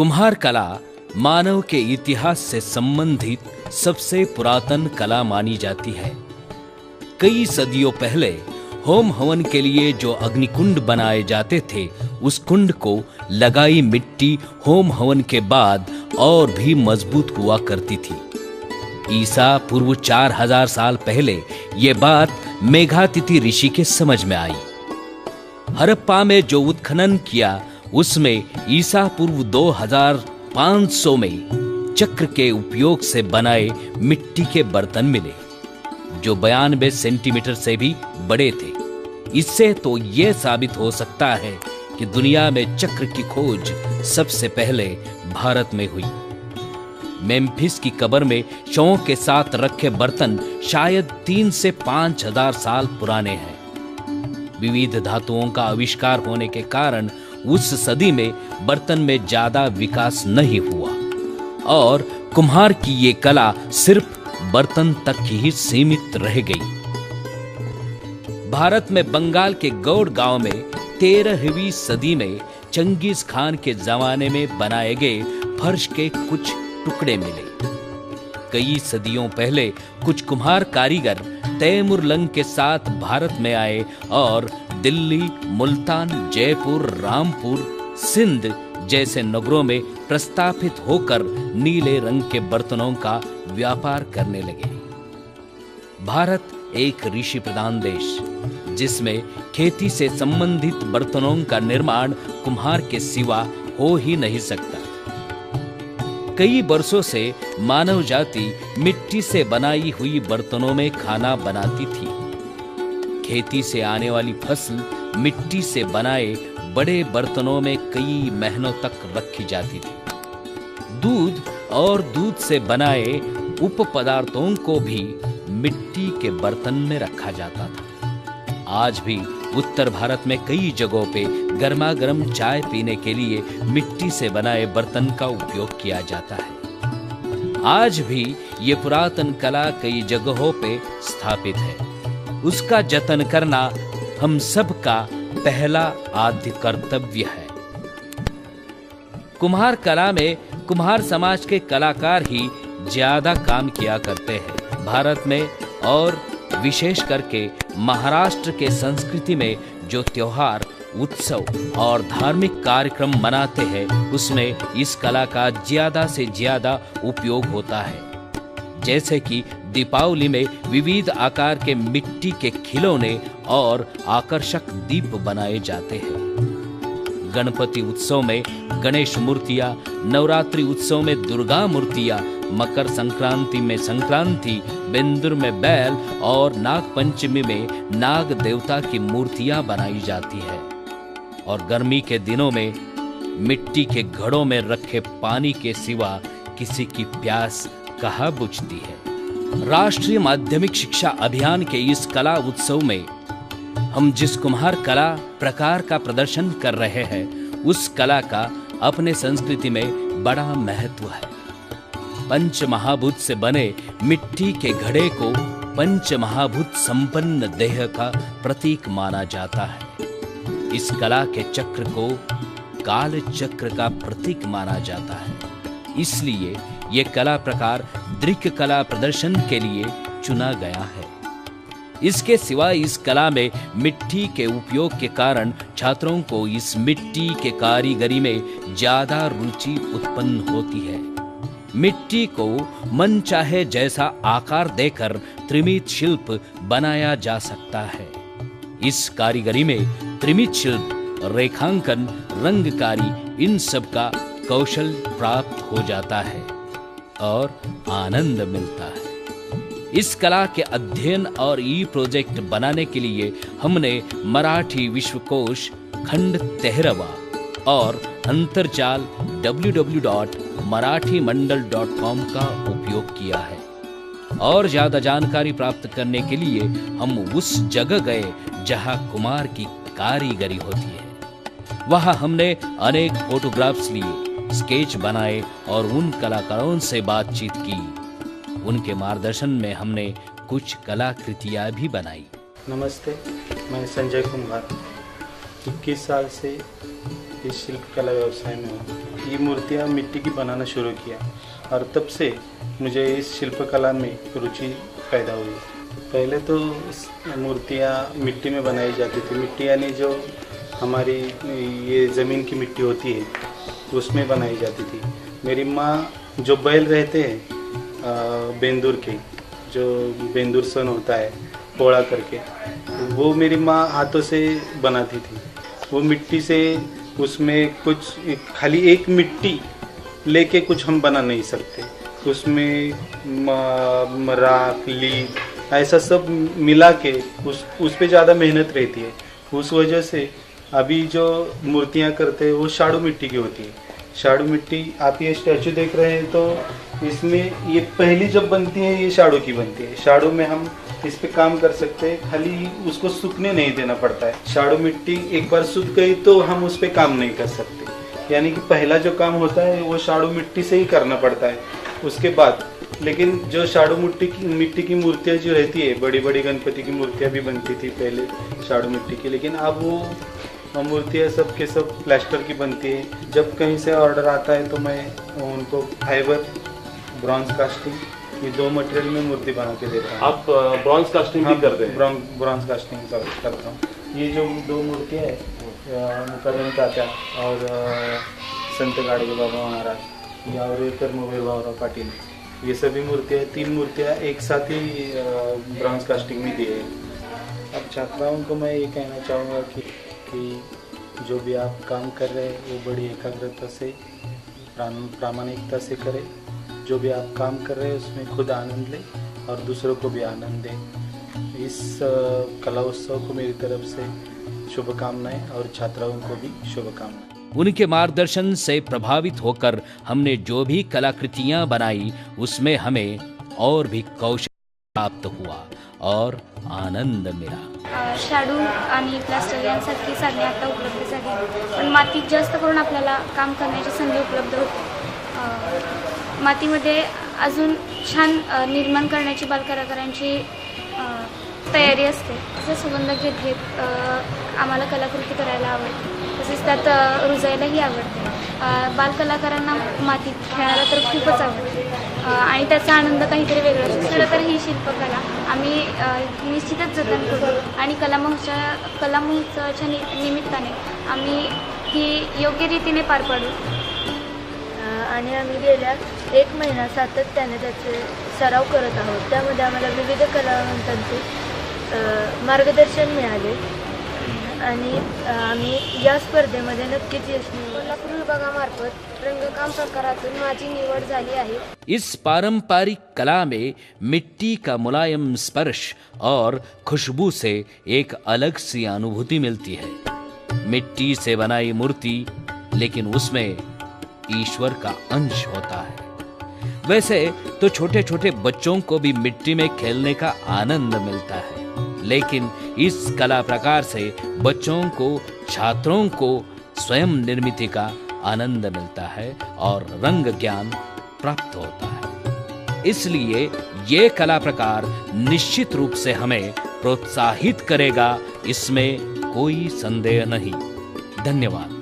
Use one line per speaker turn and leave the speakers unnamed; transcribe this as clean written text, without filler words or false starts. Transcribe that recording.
कुम्हार कला मानव के इतिहास से संबंधित सबसे पुरातन कला मानी जाती है। कई सदियों पहले होम हवन के लिए जो अग्निकुंड बनाए जाते थे, उस कुंड को लगाई मिट्टी होम हवन के बाद और भी मजबूत हुआ करती थी। ईसा पूर्व 4000 साल पहले ये बात मेघातिथि ऋषि के समझ में आई। हड़प्पा में जो उत्खनन किया उसमें ईसा पूर्व 2500 में चक्र के उपयोग से बनाए मिट्टी के बर्तन मिले, जो 92 सेंटीमीटर से भी बड़े थे। इससे तो यह साबित हो सकता है कि दुनिया में चक्र की खोज सबसे पहले भारत में हुई। मेम्फिस की कब्र में शवों के साथ रखे बर्तन शायद 3 से 5000 साल पुराने हैं। विविध धातुओं का आविष्कार होने के कारण उस सदी में बर्तन में ज्यादा विकास नहीं हुआ और कुम्हार की ये कला सिर्फ बर्तन तक ही सीमित रह गई। भारत में बंगाल के गौड़ गांव में 13वीं सदी में चंगेज खान के जमाने में बनाए गए फर्श के कुछ टुकड़े मिले। कई सदियों पहले कुछ कुम्हार कारीगर तैमुरलंग के साथ भारत में आए और दिल्ली, मुल्तान, जयपुर, रामपुर, सिंध जैसे नगरों में प्रस्थापित होकर नीले रंग के बर्तनों का व्यापार करने लगे। भारत एक ऋषि प्रधान देश, जिसमें खेती से संबंधित बर्तनों का निर्माण कुम्हार के सिवा हो ही नहीं सकता। कई वर्षों से मानव जाति मिट्टी से बनाई हुई बर्तनों में खाना बनाती थी। खेती से आने वाली फसल मिट्टी से बनाए बड़े बर्तनों में कई महीनों तक रखी जाती थी। दूध और दूध से बनाए उप पदार्थों को भी मिट्टी के बर्तन में रखा जाता था। आज भी उत्तर भारत में कई जगहों पे गर्मा गर्म चाय पीने के लिए मिट्टी से बनाए बर्तन का उपयोग किया जाता है। आज भी ये पुरातन कला कई जगहों पे स्थापित है। उसका जतन करना हम सब का पहला आद्य कर्तव्य है। कुम्हार कला में कुम्हार समाज के कलाकार ही ज्यादा काम किया करते हैं। भारत में और विशेष करके महाराष्ट्र के संस्कृति में जो त्योहार, उत्सव और धार्मिक कार्यक्रम मनाते हैं, उसमें इस कला का ज्यादा से ज्यादा उपयोग होता है। जैसे कि दीपावली में विविध आकार के मिट्टी के खिलौने और आकर्षक दीप बनाए जाते हैं। गणपति उत्सव में गणेश मूर्तियां, नवरात्रि उत्सव में दुर्गा मूर्तियां, मकर संक्रांति में संक्रांति, बिंदुर में बैल और नाग पंचमी में नाग देवता की मूर्तियां बनाई जाती है। और गर्मी के दिनों में मिट्टी के घड़ों में रखे पानी के सिवा किसी की प्यास कहाँ बुझती है। राष्ट्रीय माध्यमिक शिक्षा अभियान के इस कला उत्सव में हम जिस कुम्हार कला प्रकार का प्रदर्शन कर रहे हैं, उस कला का अपने संस्कृति में बड़ा महत्व है। पंच महाभूत से बने मिट्टी के घड़े को पंच महाभूत संपन्न देह का प्रतीक माना जाता है। इस कला के चक्र को काल चक्र का प्रतीक माना जाता है। इसलिए ये कला प्रकार दृक कला प्रदर्शन के लिए चुना गया है। इसके सिवा इस कला में मिट्टी के उपयोग के कारण छात्रों को इस मिट्टी के कारीगरी में ज्यादा रुचि उत्पन्न होती है। मिट्टी को मन चाहे जैसा आकार देकर त्रिमित शिल्प बनाया जा सकता है। इस कारीगरी में त्रिमित शिल्प, रेखांकन, रंगकारी, इन सब का कौशल प्राप्त हो जाता है और आनंद मिलता है। इस कला के अध्ययन और ई प्रोजेक्ट बनाने के लिए हमने मराठी विश्वकोश खंड 13वां और अंतर्जाल www.marathimandal.com का उपयोग किया है। और ज्यादा जानकारी प्राप्त करने के लिए हम उस जगह गए जहां कुम्हार की कारीगरी होती है। वहां हमने अनेक फोटोग्राफ्स लिए, स्केच बनाए और उन कलाकारों से बातचीत की। उनके मार्गदर्शन में हमने कुछ कलाकृतियां भी बनाई।
नमस्ते, मैं संजय कुम्हार 21 साल से इस शिल्प कला व्यवसाय में हूँ। ये मूर्तियाँ मिट्टी की बनाना शुरू किया और तब से मुझे इस शिल्पकला में रुचि पैदा हुई। पहले तो मूर्तियाँ मिट्टी में बनाई जाती थी, मिट्टी यानी जो हमारी ये ज़मीन की मिट्टी होती है उसमें बनाई जाती थी। मेरी माँ जो बैल रहते हैं बेंदूर के, जो बेंदूर सन होता है पोड़ा करके, वो मेरी माँ हाथों से बनाती थी। वो मिट्टी से उसमें कुछ खाली एक मिट्टी लेके कुछ हम बना नहीं सकते, उसमें राख लीद ऐसा सब मिला के उस पे ज़्यादा मेहनत रहती है। उस वजह से अभी जो मूर्तियाँ करते हैं वो शाड़ू मिट्टी की होती है। शाड़ू मिट्टी, आप ये स्टैचू देख रहे हैं तो इसमें ये पहली जब बनती है ये शाड़ू की बनती है। शाड़ू में हम इस पे काम कर सकते हैं, खाली उसको सूखने नहीं देना पड़ता है। शाड़ू मिट्टी एक बार सूख गई तो हम उस पे काम नहीं कर सकते, यानी कि पहला जो काम होता है वो शाड़ू मिट्टी से ही करना पड़ता है उसके बाद। लेकिन जो शाड़ू मिट्टी की मूर्तियाँ जो रहती है, बड़ी बड़ी गणपति की मूर्तियाँ भी बनती थी पहले शाड़ू मिट्टी की, लेकिन अब वो मूर्तियाँ सब के सब प्लास्टर की बनती है। जब कहीं से ऑर्डर आता है तो मैं उनको फाइबर, ब्रॉन्ज कास्टिंग, ये दो मटेरियल में मूर्ति बना के देता हूँ।
आप ब्रॉन्ज कास्टिंग भी करते हैं?
ब्रॉन्ज कास्टिंग करता हूँ। ये जो दो मूर्तियाँ है मुकादम तात्या और संत गाडगे बाबा महाराज या और कर्मवीर भाऊराव पाटील, ये सभी मूर्तियाँ, 3 मूर्तियाँ एक साथ ही ब्रॉन्ज कास्टिंग में दी है। अब छात्राओं को मैं ये कहना चाहूँगा कि जो भी आप काम कर रहे हैं वो बड़ी एकाग्रता से, प्रामाणिकता से करें। जो भी आप काम कर रहे हैं उसमें खुद आनंद लें और दूसरों को भी आनंद दें। इस कला उत्सव को मेरी तरफ से शुभकामनाएं और छात्राओं को भी शुभकामनाएं।
उनके मार्गदर्शन से प्रभावित होकर हमने जो भी कलाकृतियां बनाई उसमें हमें और भी कौशल प्राप्त हुआ और आनंद मिला।
शाडू आणि प्लास्टर यांसारखी साधने आता उपलब्ध झाली, पण मातीत जास्त करून आपल्याला काम करण्याची संधी उपलब्ध होते। मातीमध्ये अजून छान निर्माण करण्याची बालकलाकारांची तयारी असते। जसे सुगंध घेत घेत आम्हाला कलाकृती करायला आवडते, तसेच त्यात रुजायलाही आवडते। बालकलाकारांना मातीत खेळायला तर खूपच आवडते आणि त्याचा आनंद काहीतरी वेगळाच असतो। खरं तर ही शिल्पकला आम्ही निश्चितच जतन करू आणि कला महोत्सवाच्या निमित्ताने आम्ही ही योग्य रीतीने पार पाडू।
आणि आम्ही गेल्या 1 महिना सातत्याने त्याचे सराव करत आहोत। त्यामध्ये आम्हाला विविध कलावंतांचे मार्गदर्शन मिळाले आणि आम्ही या स्पर्धेमध्ये नक्कीच यश मिळवू।
कोल्हापूर विभागामार्फत रंगकाम प्रकारातून माझी निवड झाली आहे।
इस पारंपरिक कला में मिट्टी का मुलायम स्पर्श और खुशबू से एक अलग सी अनुभूति मिलती है। मिट्टी से बनाई मूर्ति, लेकिन उसमें ईश्वर का अंश होता है। वैसे तो छोटे छोटे बच्चों को भी मिट्टी में खेलने का आनंद मिलता है, लेकिन इस कला प्रकार से बच्चों को, छात्रों को स्वयं निर्मित का आनंद मिलता है और रंग ज्ञान प्राप्त होता है। इसलिए ये कला प्रकार निश्चित रूप से हमें प्रोत्साहित करेगा, इसमें कोई संदेह नहीं। धन्यवाद।